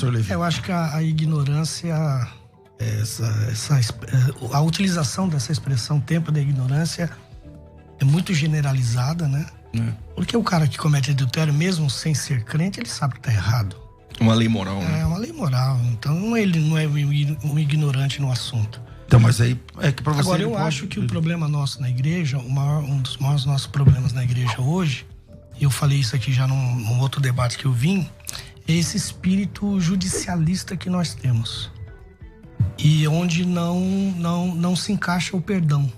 pastor Levi? Eu acho que a ignorância, a utilização dessa expressão tempo da ignorância é muito generalizada, né? Porque o cara que comete adultério, mesmo sem ser crente, ele sabe que tá errado. Uma lei moral, né? É uma lei moral. Então ele não é um ignorante no assunto. Então, mas aí é que pra você... Agora, eu acho que o problema nosso na igreja, um dos maiores nossos problemas na igreja hoje, e eu falei isso aqui já num outro debate que eu vim, é esse espírito judicialista que nós temos. E onde não se encaixa o perdão.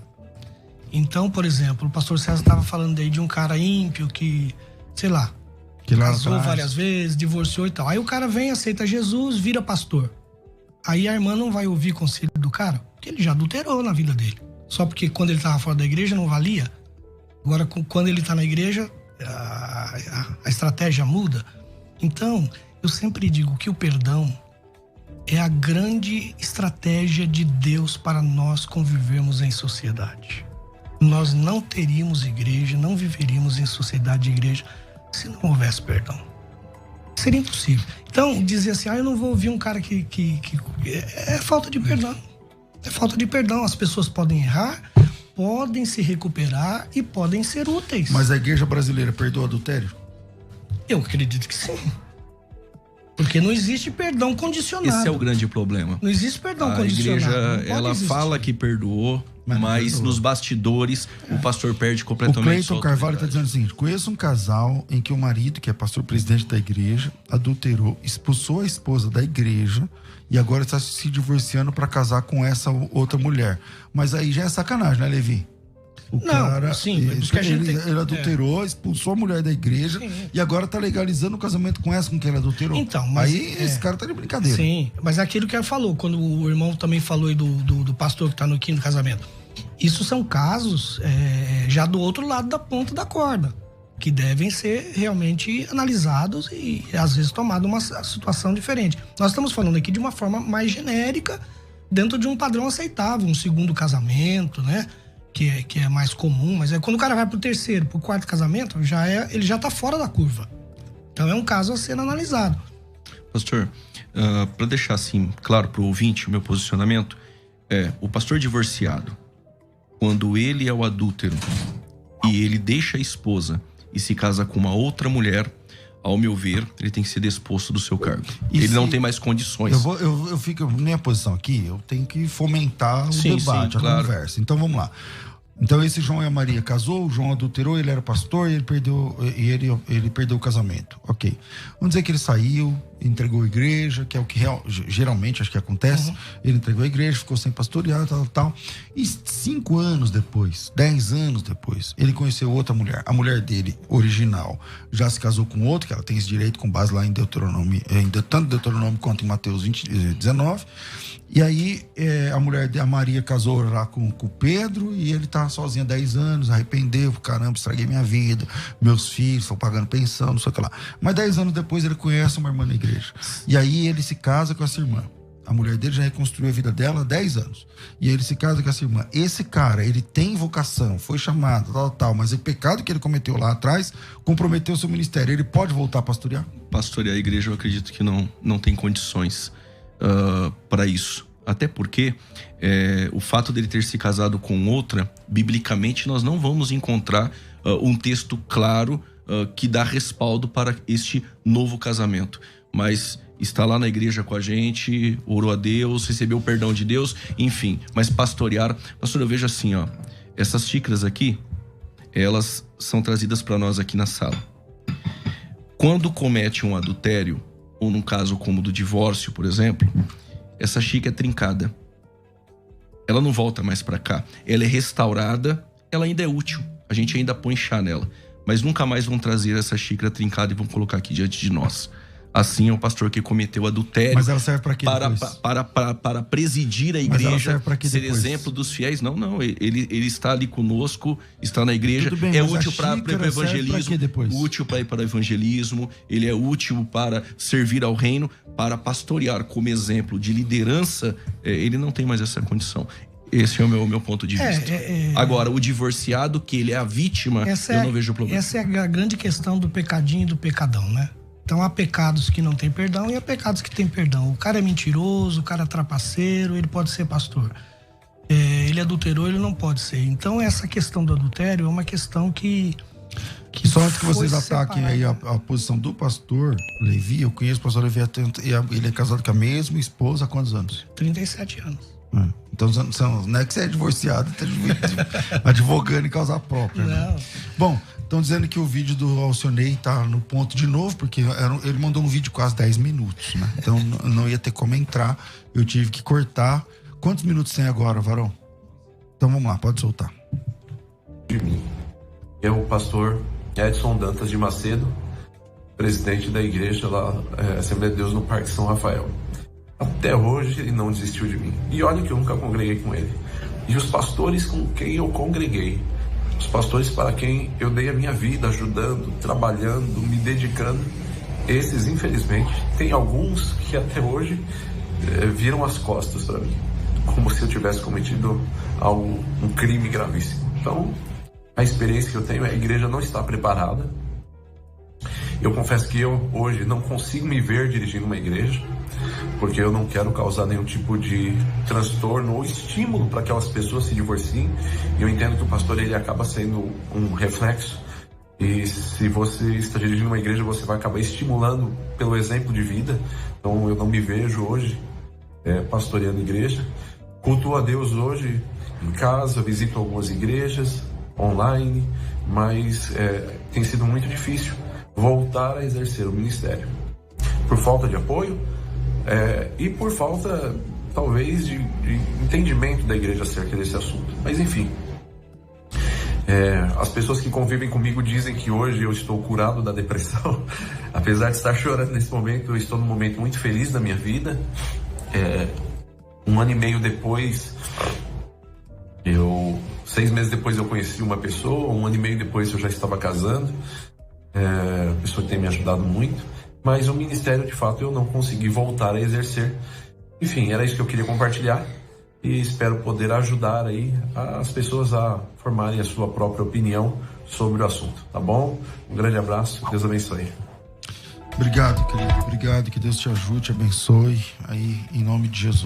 Então, por exemplo, o pastor César estava falando aí de um cara ímpio que, sei lá, casou várias vezes, divorciou e tal. Aí o cara vem, aceita Jesus, vira pastor. Aí a irmã não vai ouvir conselho do cara, porque ele já adulterou na vida dele. Só porque quando ele estava fora da igreja não valia. Agora, quando ele está na igreja, a estratégia muda. Então, eu sempre digo que o perdão é a grande estratégia de Deus para nós convivermos em sociedade. Nós não teríamos igreja, não viveríamos em sociedade de igreja se não houvesse perdão. Seria impossível. Então, dizer assim, eu não vou ouvir um cara que é falta de perdão. É falta de perdão. As pessoas podem errar, podem se recuperar e podem ser úteis. Mas a igreja brasileira perdoa adultério? Eu acredito que sim. Porque não existe perdão condicionado. Esse é o grande problema. Não existe perdão condicionado. A igreja, ela fala que perdoou, mas nos bastidores o pastor perde completamente. O Cleiton Carvalho está dizendo o seguinte: conheço um casal em que o marido, que é pastor presidente da igreja, adulterou, expulsou a esposa da igreja e agora está se divorciando para casar com essa outra mulher. Mas aí já é sacanagem, né, Levi? O cara, ele adulterou, expulsou a mulher da igreja e agora tá legalizando o casamento com essa com quem ele adulterou. Então, mas aí esse cara tá de brincadeira. Sim, mas é aquilo que ele falou, quando o irmão também falou aí do pastor que tá no quinto casamento. Isso são casos já do outro lado da ponta da corda, que devem ser realmente analisados e às vezes tomada uma situação diferente. Nós estamos falando aqui de uma forma mais genérica, dentro de um padrão aceitável, um segundo casamento, né? Que é mais comum, mas quando o cara vai pro terceiro, pro quarto casamento, ele já tá fora da curva. Então é um caso a ser analisado. Pastor, para deixar assim claro pro ouvinte o meu posicionamento, o pastor divorciado, quando ele é o adúltero e ele deixa a esposa e se casa com uma outra mulher, ao meu ver, ele tem que ser desposto do seu cargo. Ele não tem mais condições. Eu fico, minha posição aqui, eu tenho que fomentar o debate, a conversa. Então vamos lá. Então esse João e a Maria casou, o João adulterou, ele era pastor e ele perdeu o casamento. Ok. Vamos dizer que ele saiu, entregou a igreja, que é o que geralmente acho que acontece. Ele entregou a igreja, ficou sem pastorear, tal. E 5 anos depois, 10 anos depois, ele conheceu outra mulher. A mulher dele, original, já se casou com outro, que ela tem esse direito com base lá em Deuteronômio, tanto Deuteronômio quanto em Mateus 19. E aí a Maria casou lá com o Pedro e ele tá sozinho há 10 anos, arrependeu, caramba, estraguei minha vida, meus filhos, estão pagando pensão, não sei o que lá. Mas 10 anos depois ele conhece uma irmã na igreja. E aí ele se casa com essa irmã. A mulher dele já reconstruiu a vida dela há 10 anos. E ele se casa com essa irmã. Esse cara, ele tem vocação, foi chamado, tal, mas o pecado que ele cometeu lá atrás comprometeu o seu ministério. Ele pode voltar a pastorear? Pastorear a igreja, eu acredito que não tem condições para isso. Até porque o fato dele ter se casado com outra, biblicamente nós não vamos encontrar um texto claro que dá respaldo para este novo casamento. Mas está lá na igreja com a gente, orou a Deus, recebeu o perdão de Deus, enfim. Mas pastorear... Pastor, eu vejo assim, essas xícaras aqui, elas são trazidas para nós aqui na sala. Quando comete um adultério, ou num caso como do divórcio, por exemplo, essa xícara é trincada. Ela não volta mais para cá. Ela é restaurada, ela ainda é útil. A gente ainda põe chá nela. Mas nunca mais vão trazer essa xícara trincada e vão colocar aqui diante de nós. Assim é o pastor que cometeu adultério. Mas ela serve para quê depois? Para presidir a igreja, mas ela serve para quê ser depois? Exemplo dos fiéis. Não. Ele está ali conosco, está na igreja. Tudo bem, é mas útil para o evangelismo. Útil para ir para o evangelismo. Ele é útil para servir ao reino, para pastorear como exemplo de liderança. Ele não tem mais essa condição. Esse é o meu ponto de vista. Agora, o divorciado, que ele é a vítima, eu não vejo problema. Essa é a grande questão do pecadinho e do pecadão, né? Então há pecados que não tem perdão e há pecados que tem perdão. O cara é mentiroso, o cara é trapaceiro, ele pode ser pastor. Ele adulterou, ele não pode ser. Então essa questão do adultério é uma questão que só antes que vocês ataquem aí a posição do pastor Levi, eu conheço o pastor Levi, ele é casado com a mesma esposa há quantos anos? 37 anos. Então não é que você é divorciado, tá advogando em causa própria. Não. Né? Bom, estão dizendo que o vídeo do Alcionei tá no ponto de novo, porque ele mandou um vídeo de quase 10 minutos, né? Então não ia ter como entrar, eu tive que cortar. Quantos minutos tem agora, Varão? Então vamos lá, pode soltar. De mim. Eu, o pastor Edson Dantas de Macedo, presidente da igreja lá, Assembleia de Deus no Parque São Rafael. Até hoje ele não desistiu de mim. E olha que eu nunca congreguei com ele. E os pastores com quem eu congreguei, os pastores para quem eu dei a minha vida, ajudando, trabalhando, me dedicando, esses infelizmente, tem alguns que até hoje viram as costas para mim, como se eu tivesse cometido um crime gravíssimo. Então, a experiência que eu tenho é a igreja não está preparada. Eu confesso que eu hoje não consigo me ver dirigindo uma igreja, porque eu não quero causar nenhum tipo de transtorno ou estímulo para que aquelas pessoas se divorciem. E eu entendo que o pastor ele acaba sendo um reflexo. E se você está dirigindo uma igreja, você vai acabar estimulando pelo exemplo de vida. Então eu não me vejo hoje pastoreando igreja. Cultuo a Deus hoje em casa, visito algumas igrejas online, mas tem sido muito difícil voltar a exercer o ministério por falta de apoio e por falta talvez de entendimento da igreja acerca desse assunto. Mas enfim, as pessoas que convivem comigo dizem que hoje eu estou curado da depressão. Apesar de estar chorando nesse momento, eu estou num momento muito feliz da minha vida. 1 ano e meio depois, 6 meses depois eu conheci uma pessoa, 1 ano e meio depois eu já estava casando, a pessoa que tem me ajudado muito, mas o ministério de fato eu não consegui voltar a exercer. Enfim, era isso que eu queria compartilhar e espero poder ajudar aí as pessoas a formarem a sua própria opinião sobre o assunto, tá bom? Um grande abraço, Deus abençoe. Obrigado, querido, obrigado, que Deus te ajude, te abençoe aí em nome de Jesus.